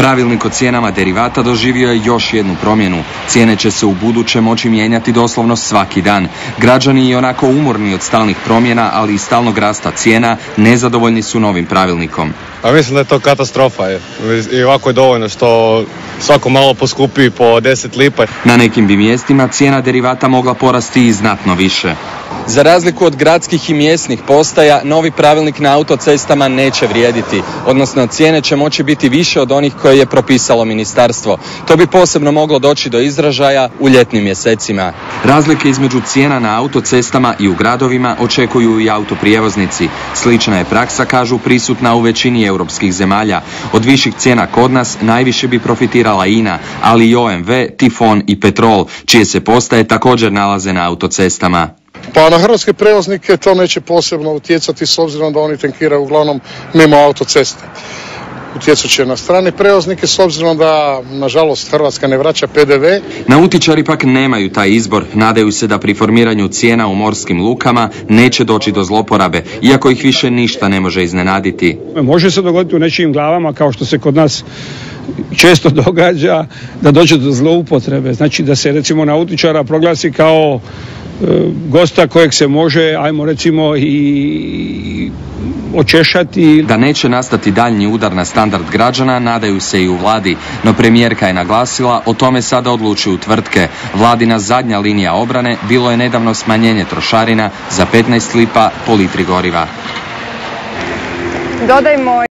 Pravilnik o cijenama derivata doživio je još jednu promjenu. Cijene će se u buduće moći mijenjati doslovno svaki dan. Građani i onako umorni od stalnih promjena, ali i stalnog rasta cijena, nezadovoljni su novim pravilnikom. A mislim da je to katastrofa. I ovako je dovoljno što svako malo poskupi po 10 lipa. Na nekim bi mjestima cijena derivata mogla porasti i znatno više. Za razliku od gradskih i mjesnih postaja, novi pravilnik na autocestama neće vrijediti, odnosno cijene će moći biti više od onih koje je propisalo ministarstvo. To bi posebno moglo doći do izražaja u ljetnim mjesecima. Razlike između cijena na autocestama i u gradovima očekuju i autoprijevoznici. Slična je praksa, kažu, prisutna u većini europskih zemalja. Od viših cijena kod nas najviše bi profitirala INA, ali i OMV, Tifon i Petrol, čije se postaje također nalaze na autocestama. Pa na hrvatske prevoznike to neće posebno utjecati s obzirom da oni tankiraju uglavnom mimo autoceste. Utjecat će na strane prevoznike s obzirom da, nažalost, Hrvatska ne vraća PDV. Nautičari pak nemaju taj izbor. Nadaju se da pri formiranju cijena u morskim lukama neće doći do zloporabe, iako ih više ništa ne može iznenaditi. Može se dogoditi u nečijim glavama, kao što se kod nas često događa, da dođe do zloupotrebe. Znači da se recimo nautičara proglasi kao gosta kojeg se može, ajmo recimo, i očešati. Da neće nastati daljnji udar na standard građana, nadaju se i u vladi, no premijerka je naglasila, o tome sada odlučuju tvrtke. Vladina zadnja linija obrane bilo je nedavno smanjenje trošarina za 15 lipa po litri goriva. Dodajmo